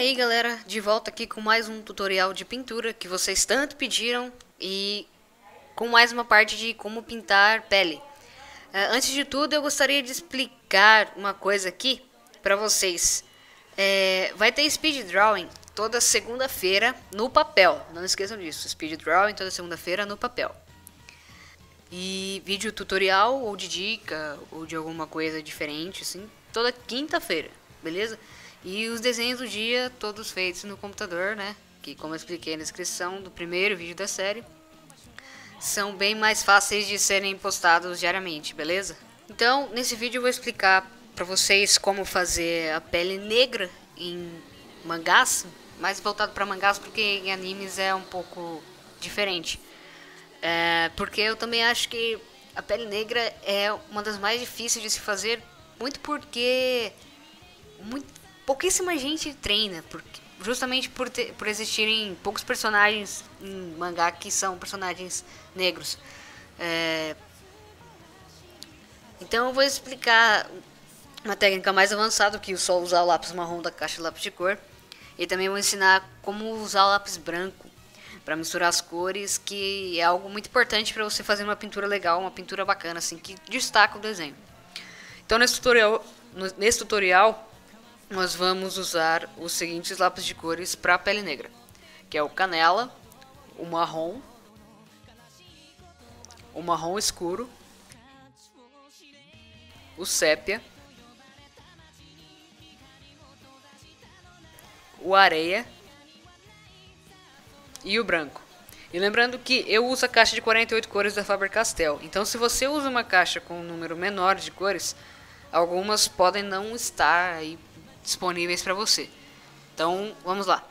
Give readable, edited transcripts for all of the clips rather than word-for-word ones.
aí galera, de volta aqui com mais um tutorial de pintura que vocês tanto pediram e com mais uma parte de como pintar pele. Antes de tudo eu gostaria de explicar uma coisa aqui pra vocês. Vai ter speed drawing toda segunda-feira no papel, não esqueçam disso, speed drawing toda segunda-feira no papel. E vídeo tutorial ou de dica ou de alguma coisa diferente assim, toda quinta-feira, beleza? E os desenhos do dia, todos feitos no computador, né? Que, como eu expliquei na descrição do primeiro vídeo da série, são bem mais fáceis de serem postados diariamente, beleza? Então, nesse vídeo eu vou explicar pra vocês como fazer a pele negra em mangás, mais voltado pra mangás porque em animes é um pouco diferente. Porque eu também acho que a pele negra é uma das mais difíceis de se fazer, muito porque pouquíssima gente treina, justamente por existirem poucos personagens em mangá que são personagens negros. Então eu vou explicar uma técnica mais avançada que só usar o lápis marrom da caixa de lápis de cor. E também vou ensinar como usar o lápis branco para misturar as cores, que é algo muito importante para você fazer uma pintura legal, uma pintura bacana, assim, que destaca o desenho. Então nesse tutorial nós vamos usar os seguintes lápis de cores para a pele negra, que é o canela, o marrom escuro, o sépia, o areia e o branco. E lembrando que eu uso a caixa de 48 cores da Faber-Castell, então se você usa uma caixa com um número menor de cores, algumas podem não estar aí disponíveis para você. Então vamos lá.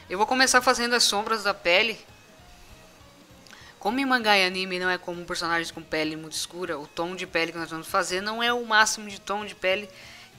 Eu vou começar fazendo as sombras da pele. Como em mangá e anime não é comum personagens com pele muito escura, o tom de pele que nós vamos fazer não é o máximo de tom de pele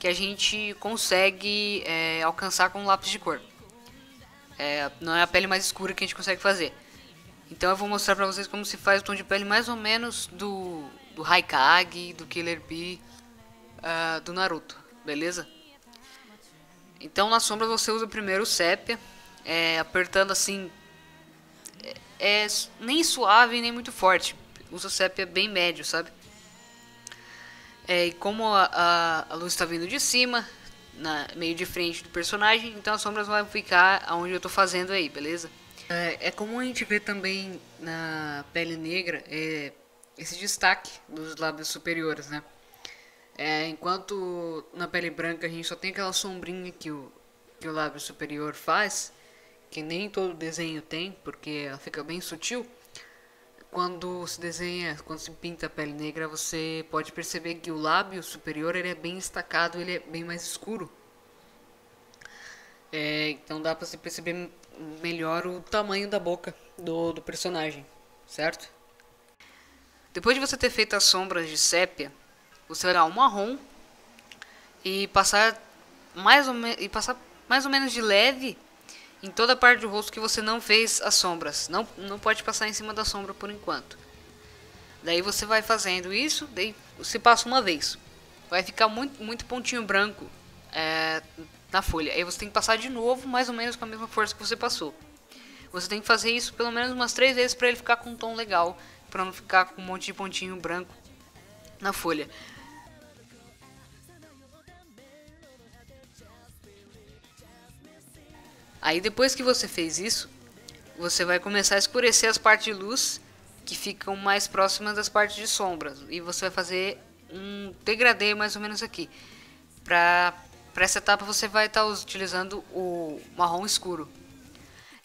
que a gente consegue alcançar com lápis de cor. Não é a pele mais escura que a gente consegue fazer. Então eu vou mostrar pra vocês como se faz o tom de pele mais ou menos do Haikage, do Killer Bee, do Naruto, beleza? Então na sombra você usa primeiro o sépia, apertando assim, nem suave nem muito forte, usa o sépia bem médio, sabe? E como a luz está vindo de cima, meio de frente do personagem, então as sombras vão ficar onde eu estou fazendo aí, beleza? É comum a gente ver também na pele negra esse destaque dos lábios superiores, né? Enquanto na pele branca a gente só tem aquela sombrinha que o lábio superior faz, que nem todo desenho tem, porque ela fica bem sutil. Quando se pinta a pele negra, você pode perceber que o lábio superior ele é bem destacado, ele é bem mais escuro. Então dá pra você perceber melhor o tamanho da boca do personagem, certo? Depois de você ter feito as sombras de sépia, você vai dar um marrom e passar mais ou menos de leve em toda a parte do rosto que você não fez as sombras. Não pode passar em cima da sombra por enquanto. Daí você vai fazendo isso, daí você passa uma vez. Vai ficar muito pontinho branco na folha. Aí você tem que passar de novo, mais ou menos com a mesma força que você passou. Você tem que fazer isso pelo menos umas 3 vezes para ele ficar com um tom legal, para não ficar com um monte de pontinho branco na folha. Aí depois que você fez isso, você vai começar a escurecer as partes de luz que ficam mais próximas das partes de sombras. E você vai fazer um degradê mais ou menos aqui. Para essa etapa você vai estar utilizando o marrom escuro.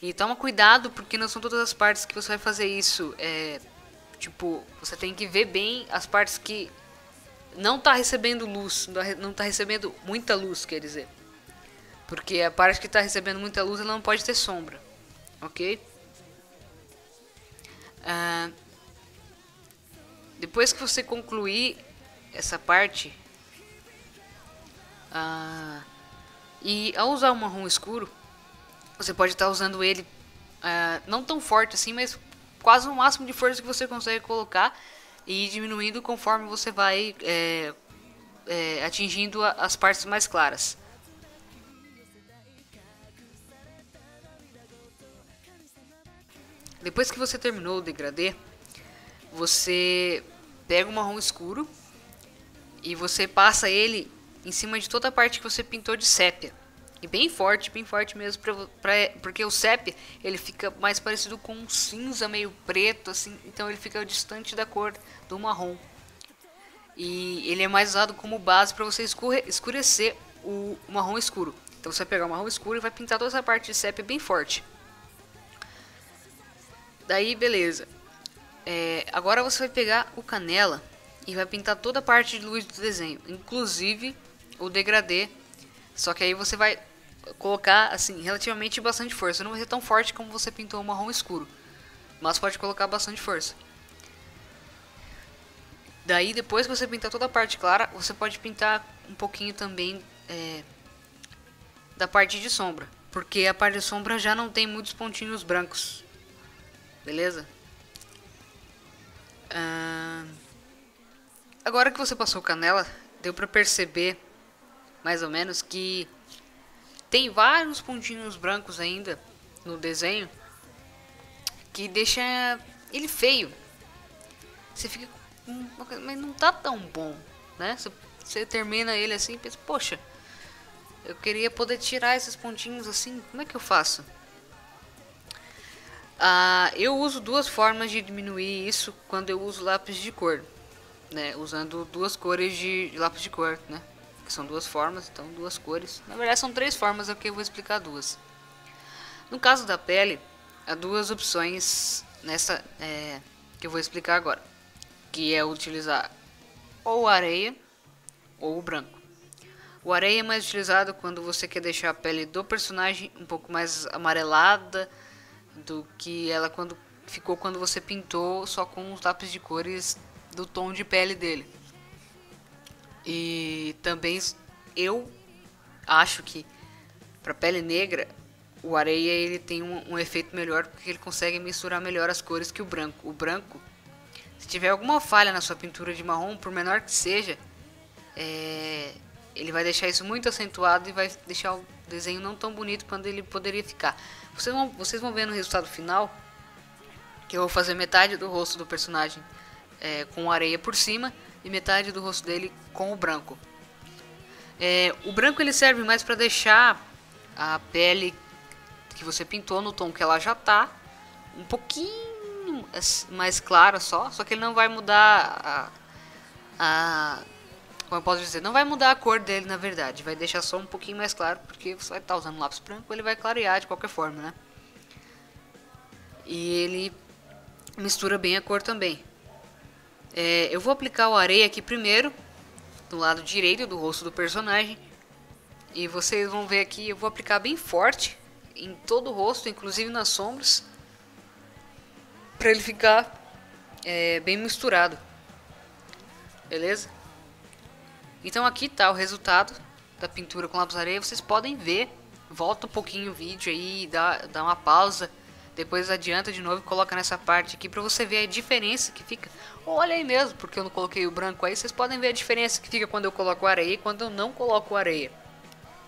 E toma cuidado porque não são todas as partes que você vai fazer isso. Tipo, você tem que ver bem as partes que não está recebendo luz, não está recebendo muita luz, quer dizer. Porque a parte que está recebendo muita luz ela não pode ter sombra, ok? Depois que você concluir essa parte, e ao usar o marrom escuro, você pode estar usando ele não tão forte assim, mas quase o máximo de força que você consegue colocar e ir diminuindo conforme você vai atingindo as partes mais claras. depois que você terminou o degradê, você pega o marrom escuro e você passa ele em cima de toda a parte que você pintou de sépia. E bem forte mesmo, porque o sépia ele fica mais parecido com um cinza meio preto, assim, então ele fica distante da cor do marrom. E ele é mais usado como base para você escurecer o marrom escuro. Então você vai pegar o marrom escuro e vai pintar toda essa parte de sépia bem forte. Daí beleza. Agora você vai pegar o canela e vai pintar toda a parte de luz do desenho, inclusive o degradê. Só que aí você vai colocar assim relativamente bastante força. Não vai ser tão forte como você pintou o marrom escuro, mas pode colocar bastante força. Daí depois que você pintar toda a parte clara, você pode pintar um pouquinho também da parte de sombra, porque a parte de sombra já não tem muitos pontinhos brancos, beleza? Agora que você passou canela, deu pra perceber mais ou menos que tem vários pontinhos brancos ainda no desenho que deixa ele feio. Você fica mas não tá tão bom, né? Você termina ele assim e pensa, poxa, eu queria poder tirar esses pontinhos assim, como é que eu faço? Eu uso duas formas de diminuir isso quando eu uso lápis de cor, né? Usando duas cores de lápis de cor, né? Que são duas formas, então duas cores. Na verdade são três formas, aqui eu vou explicar duas. No caso da pele, há duas opções nessa que eu vou explicar agora, que é utilizar ou areia ou o branco. O areia é mais utilizado quando você quer deixar a pele do personagem um pouco mais amarelada do que ela ficou quando você pintou só com os lápis de cores do tom de pele dele. E também eu acho que para pele negra o areia ele tem um efeito melhor porque ele consegue misturar melhor as cores que o branco. O branco, se tiver alguma falha na sua pintura de marrom, por menor que seja, ele vai deixar isso muito acentuado e vai deixar o desenho não tão bonito quanto ele poderia ficar. Vocês vão ver no resultado final que eu vou fazer metade do rosto do personagem com areia por cima e metade do rosto dele com o branco. O branco ele serve mais para deixar a pele que você pintou no tom que ela já tá um pouquinho mais clara só que ele não vai mudar como eu posso dizer, não vai mudar a cor dele na verdade, vai deixar só um pouquinho mais claro, porque você vai estar usando lápis branco, ele vai clarear de qualquer forma, né? E ele mistura bem a cor também. Eu vou aplicar o areia aqui primeiro, do lado direito do rosto do personagem, e vocês vão ver aqui, eu vou aplicar bem forte em todo o rosto, inclusive nas sombras, para ele ficar bem misturado, beleza? Então aqui está o resultado da pintura com lápis areia. Vocês podem ver, volta um pouquinho o vídeo aí, dá uma pausa, depois adianta de novo e coloca nessa parte aqui para você ver a diferença que fica. Olha aí mesmo, porque eu não coloquei o branco aí, vocês podem ver a diferença que fica quando eu coloco areia e quando eu não coloco areia.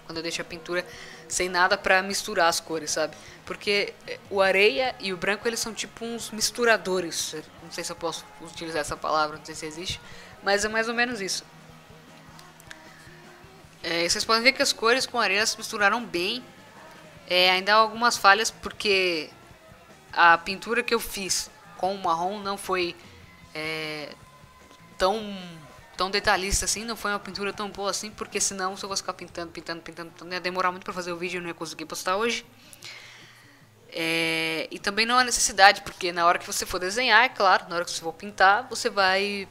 Quando eu deixo a pintura sem nada para misturar as cores, sabe? Porque o areia e o branco eles são tipo uns misturadores. Não sei se eu posso utilizar essa palavra, não sei se existe, mas é mais ou menos isso. Vocês podem ver que as cores com areia se misturaram bem. Ainda há algumas falhas porque a pintura que eu fiz com o marrom não foi tão detalhista assim, não foi uma pintura tão boa assim, porque senão se eu fosse ficar pintando, ia demorar muito para fazer o vídeo e não ia conseguir postar hoje. E também não há necessidade, porque na hora que você for desenhar, é claro, na hora que você for pintar, você vai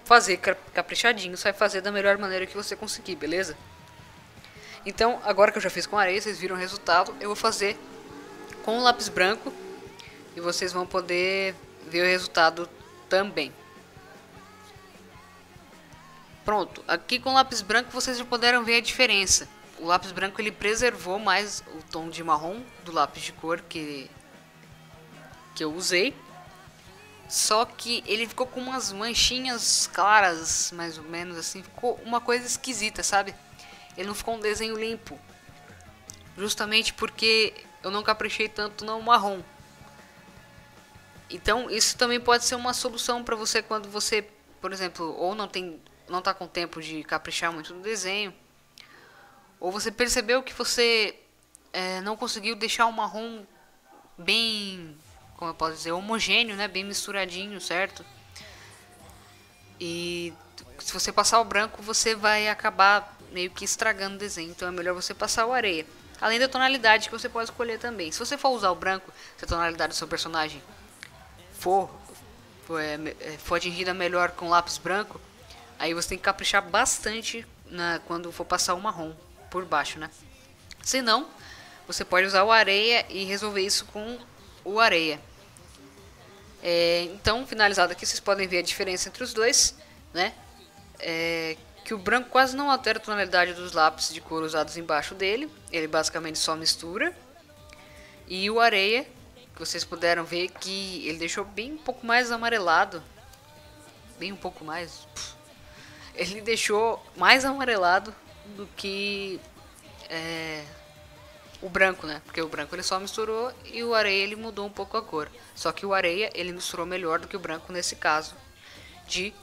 fazer caprichadinho, você vai fazer da melhor maneira que você conseguir, beleza? Então, agora que eu já fiz com areia, vocês viram o resultado, eu vou fazer com o lápis branco e vocês vão poder ver o resultado também. Pronto, aqui com o lápis branco vocês já puderam ver a diferença. O lápis branco ele preservou mais o tom de marrom do lápis de cor que eu usei. Só que ele ficou com umas manchinhas claras, mais ou menos assim. Ficou uma coisa esquisita, sabe? Ele não ficou um desenho limpo. Justamente porque eu não caprichei tanto no marrom. Então isso também pode ser uma solução para você quando você, por exemplo, ou não tá com tempo de caprichar muito no desenho, ou você percebeu que você não conseguiu deixar o marrom bem, como eu posso dizer, homogêneo, né, bem misturadinho, certo? E se você passar o branco, você vai acabar meio que estragando o desenho. Então é melhor você passar o areia. Além da tonalidade que você pode escolher também. Se você for usar o branco, se a tonalidade do seu personagem for atingida melhor com lápis branco, aí você tem que caprichar bastante quando for passar o marrom por baixo, né? Se não, você pode usar o areia e resolver isso com o areia. Então, finalizado aqui, vocês podem ver a diferença entre os dois, né? Que o branco quase não altera a tonalidade dos lápis de cor usados embaixo dele. Ele basicamente só mistura. E o areia, que vocês puderam ver que ele deixou bem um pouco mais amarelado. Bem um pouco mais. Ele deixou mais amarelado do que o branco, né? Porque o branco ele só misturou e o areia ele mudou um pouco a cor. Só que o areia ele misturou melhor do que o branco nesse caso de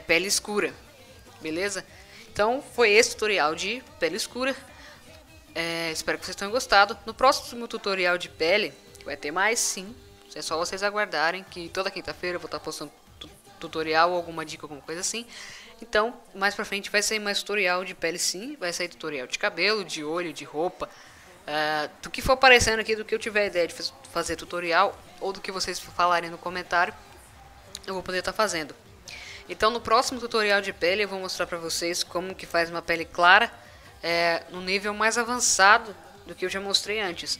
pele escura. Beleza? Então foi esse tutorial de pele escura. Espero que vocês tenham gostado. No próximo tutorial de pele vai ter mais, sim. É só vocês aguardarem que toda quinta-feira eu vou estar postando tutorial ou alguma dica, alguma coisa assim. Então, mais pra frente vai sair mais tutorial de pele, sim. Vai sair tutorial de cabelo, de olho, de roupa, do que for aparecendo aqui, do que eu tiver ideia de fazer tutorial, ou do que vocês falarem no comentário, eu vou poder estar fazendo. Então no próximo tutorial de pele eu vou mostrar pra vocês como que faz uma pele clara no nível mais avançado do que eu já mostrei antes.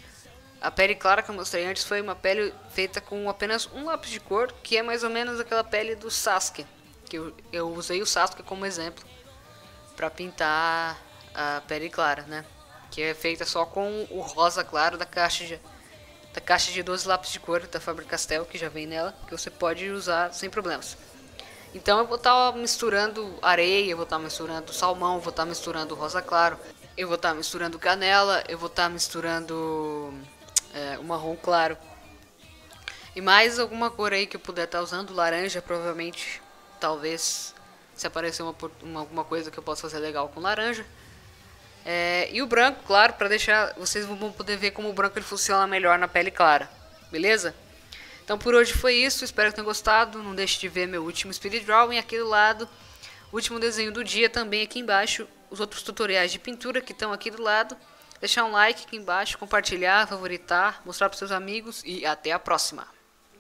A pele clara que eu mostrei antes foi uma pele feita com apenas um lápis de cor, que é mais ou menos aquela pele do Sasuke, que eu usei o Sasuke como exemplo para pintar a pele clara, né? Que é feita só com o rosa claro da caixa de 12 lápis de cor da Faber-Castell, que já vem nela, que você pode usar sem problemas. Então eu vou estar misturando areia, eu vou estar misturando salmão, eu vou estar misturando rosa claro, eu vou estar misturando canela, eu vou estar misturando o marrom claro. E mais alguma cor aí que eu puder estar usando, laranja provavelmente, talvez, se aparecer alguma coisa que eu possa fazer legal com laranja. E o branco, claro, para deixar, vocês vão poder ver como o branco ele funciona melhor na pele clara, beleza? Então por hoje foi isso, espero que tenham gostado. Não deixe de ver meu último speed drawing aqui do lado, o último desenho do dia também aqui embaixo, os outros tutoriais de pintura que estão aqui do lado. Deixar um like aqui embaixo, compartilhar, favoritar, mostrar para seus amigos e até a próxima.